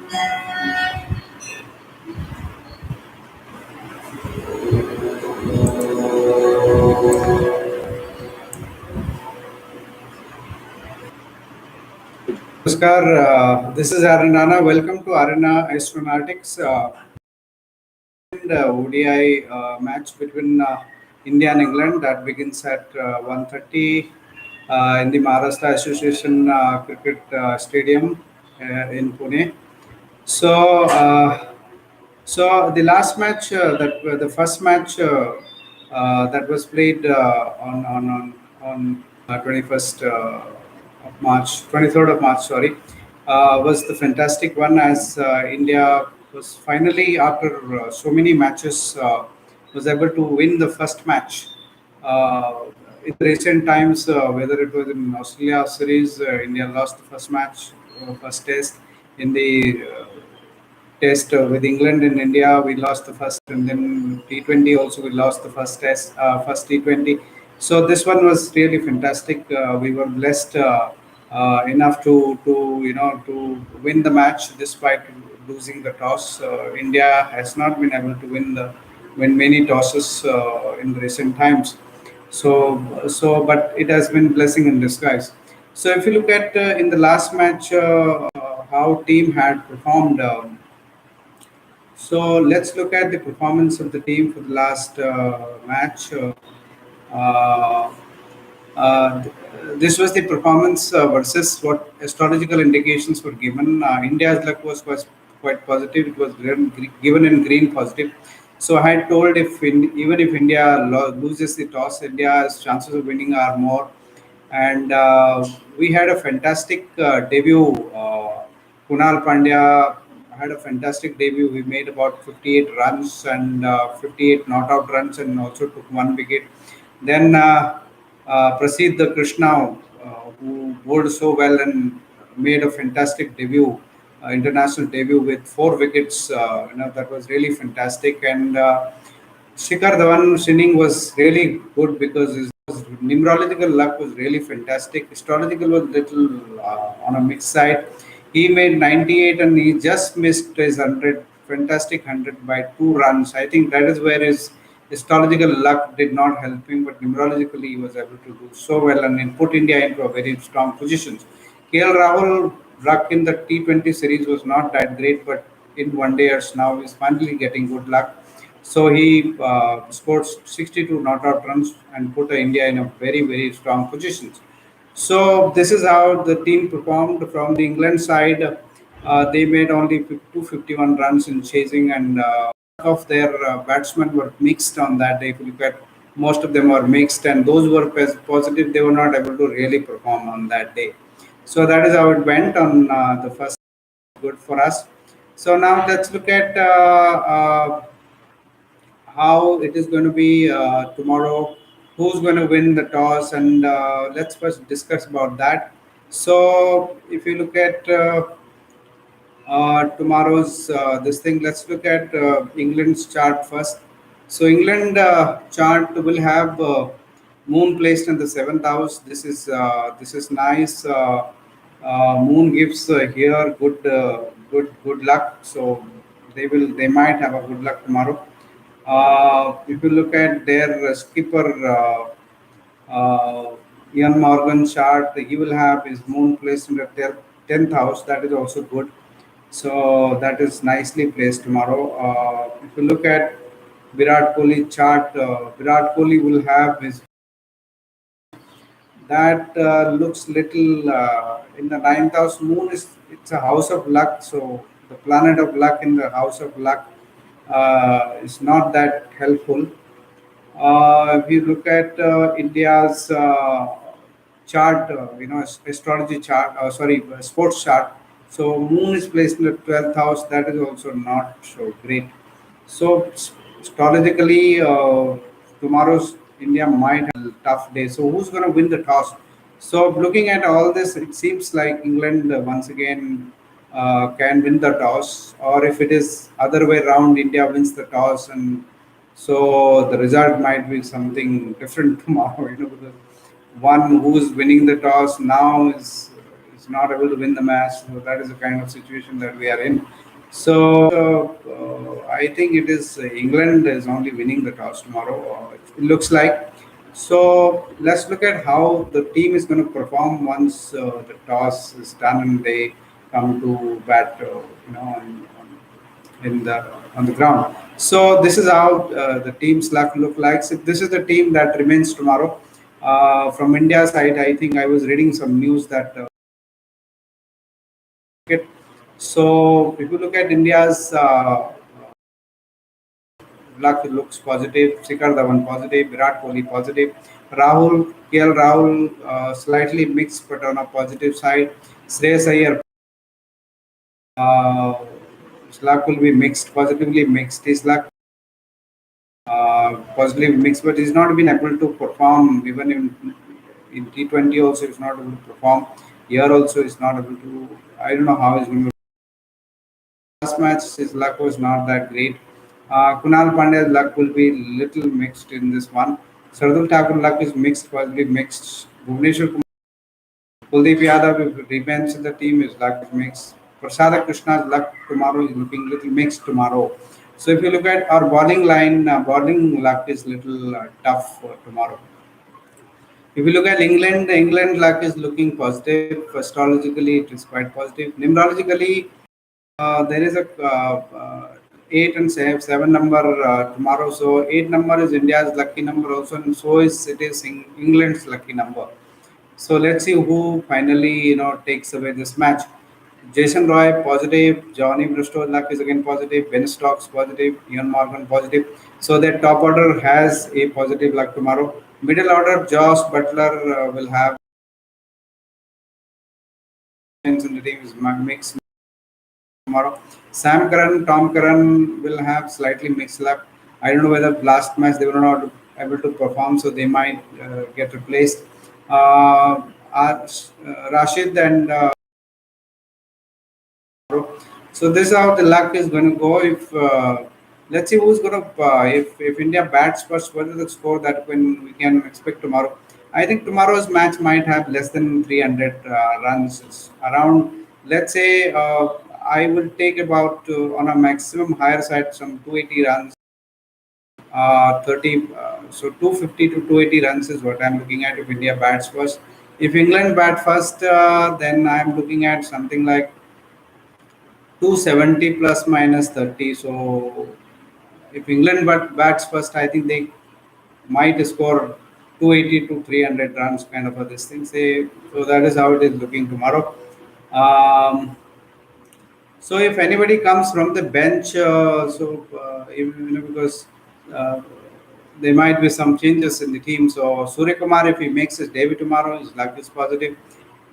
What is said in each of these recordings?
Namaskar, this is Aranana. Welcome to Arena Astronautics and ODI match between India and England that begins at 1:30 in the Maharashtra Association Cricket Stadium in Pune. So, so the last match, the first match that was played on 21st of March, 23rd of March, sorry, was the fantastic one as India was finally after so many matches was able to win the first match. Uh, in recent times, whether it was in Australia series, India lost the first match, first test in the test with England in India, we lost the first, and then T20 also we lost the first test, first T20. So this one was really fantastic. We were blessed enough to win the match despite losing the toss. India has not been able to win many tosses in recent times. But it has been blessing in disguise. So if you look at in the last match, how team had performed. So let's look at the performance of the team for the last match. Uh, this was the performance versus what astrological indications were given. India's luck was quite positive. It was given in green positive. So I had told even if India loses the toss, India's chances of winning are more. And we had a fantastic debut. Kunal Pandya had a fantastic debut. We made about 58 runs and 58 not out runs and also took one wicket. Then Prasidh Krishna, who bowled so well and made a fantastic debut, international debut with 4 wickets. That was really fantastic. And Shikhar Dhawan's inning was really good because his numerological luck was really fantastic. Astrological was little on a mixed side. He made 98 and he just missed his 100, fantastic 100 by 2 runs. I think that is where his astrological luck did not help him, but numerologically he was able to do so well and then put India into a very strong position. KL Rahul luck in the T20 series was not that great, but in one days now he's finally getting good luck. So he scored 62 not out runs and put India in a very, very strong position. So this is how the team performed from the England side. They made only 251 runs in chasing, and of their batsmen were mixed on that day. If you look at most of them were mixed, and those were positive. They were not able to really perform on that day. So that is how it went on the first. Good for us. So now let's look at how it is going to be tomorrow, who's going to win the toss, and let's first discuss about that. So if you look at tomorrow's this thing, let's look at England's chart first. So England chart will have Moon placed in the seventh house. This is nice. Moon gives here good luck. So they might have a good luck tomorrow. If you look at their skipper, Ian Morgan chart, he will have his moon placed in the 10th house. That is also good. So that is nicely placed tomorrow. If you look at Virat Kohli chart, Virat Kohli will have his that looks little in the ninth house. Moon is it's a house of luck, so the planet of luck in the house of luck is not that helpful. If you look at India's chart, astrology chart, sorry, sports chart. So Moon is placed in the 12th house. That is also not so great. So astrologically, tomorrow's India might have a tough day. So who's going to win the toss? So looking at all this, it seems like England once again can win the toss, or if it is other way around, India wins the toss, and so the result might be something different tomorrow. Because one who's winning the toss now is is not able to win the match. So that is the kind of situation that we are in. So I think it is England is only winning the toss tomorrow. It looks like. So let's look at how the team is going to perform once the toss is done and they come to bat. In the on the ground. So this is how the team's look like. So this is the team that remains tomorrow. From India side, I think I was reading some news that so if you look at India's luck, it looks positive. Shikhar Dhawan positive, Virat Kohli positive, Rahul KL Rahul slightly mixed but on a positive side. Shreyas Iyer uh, his luck will be mixed, positively mixed. His luck positively mixed, but he's not been able to perform even in T20 also. He's not able to perform. Here also, he's not able to. I don't know how he's going to. Last match, his luck was not that great. Kunal Pandya's luck will be little mixed in this one. Sardul Thakur luck is mixed, positively mixed. Bhuvneshwar Kumar, Kuldeep Yadav, if remains in the team, his luck is mixed. Prasad Krishna's luck tomorrow is looking little mixed tomorrow. So if you look at our bowling line, bowling luck is little tough for tomorrow. If you look at England, England luck is looking positive. Astrologically, it is quite positive. Numerologically, there is a 8 and 7 number tomorrow. So 8 number is India's lucky number also, and so is it is England's lucky number. So let's see who finally takes away this match. Jason Roy positive, Johnny Bristow luck is again positive, Ben Stokes positive, Ian Morgan positive. So their top order has a positive luck tomorrow. Middle order, Josh Butler will have in the team is mixed tomorrow. Sam Curran, Tom Curran will have slightly mixed luck. I don't know whether last match they were not able to perform, so they might get replaced. Rashid and so this is how the luck is going to go. If let's see who's going to if India bats first, what is the score that when we can expect tomorrow? I think tomorrow's match might have less than 300 runs. It's around, let's say, I will take about on a maximum higher side some 280 runs. 30 so 250 to 280 runs is what I'm looking at if India bats first. If England bat first, then I'm looking at something like 270 plus minus 30. So if England bats first, I think they might score 280 to 300 runs, kind of a this thing. Say, so that is how it is looking tomorrow. So if anybody comes from the bench, because uh, there might be some changes in the team. So Surya Kumar, if he makes his debut tomorrow, his luck is positive.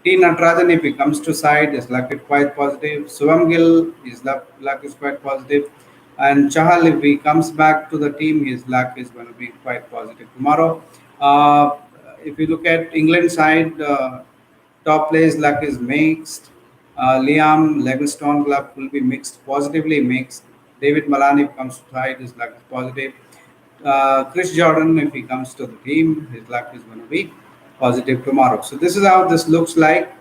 T. Natarajan, if he comes to side, his luck is quite positive. Shivam Gill, his luck is quite positive. And Chahal, if he comes back to the team, his luck is going to be quite positive tomorrow. Uh, if you look at England side, top players' luck is mixed. Liam Livingstone luck will be mixed, positively mixed. David Malani, if comes to side, his luck is positive. Chris Jordan, if he comes to the team, his luck is going to be positive tomorrow. So this is how this looks like.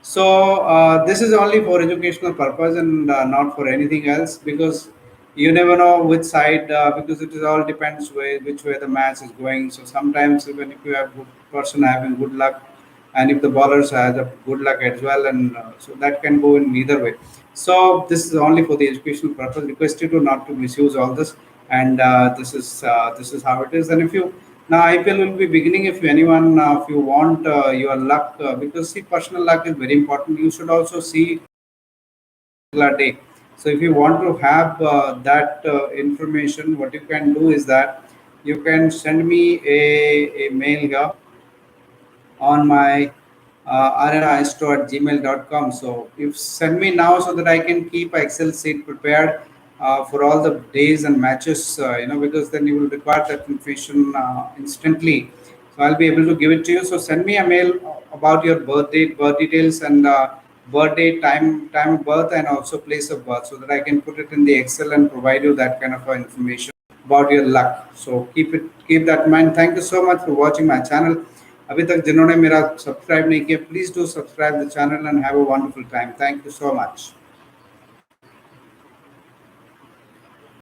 So this is only for educational purpose and not for anything else, because you never know which side, because it is all depends which way the match is going. So sometimes even if you have good person having good luck, and if the bowlers have a good luck as well, and so that can go in either way. So this is only for the educational purpose. Request you to not to misuse all this, and this is how it is. And if you now IPL will be beginning. If anyone, if you want your luck, because see, personal luck is very important. You should also see day. So if you want to have that information, what you can do is that you can send me a mail here on my rnistro at gmail.com. So if send me now so that I can keep Excel sheet prepared for all the days and matches, because then you will require that information instantly. So I'll be able to give it to you. So send me a mail about your birth date, birth details, and birthday, time of birth, and also place of birth, so that I can put it in the Excel and provide you that kind of information about your luck. So keep that in mind. Thank you so much for watching my channel. अभी तक जिन्होंने मेरा subscribe नहीं किया, please do subscribe the channel and have a wonderful time. Thank you so much.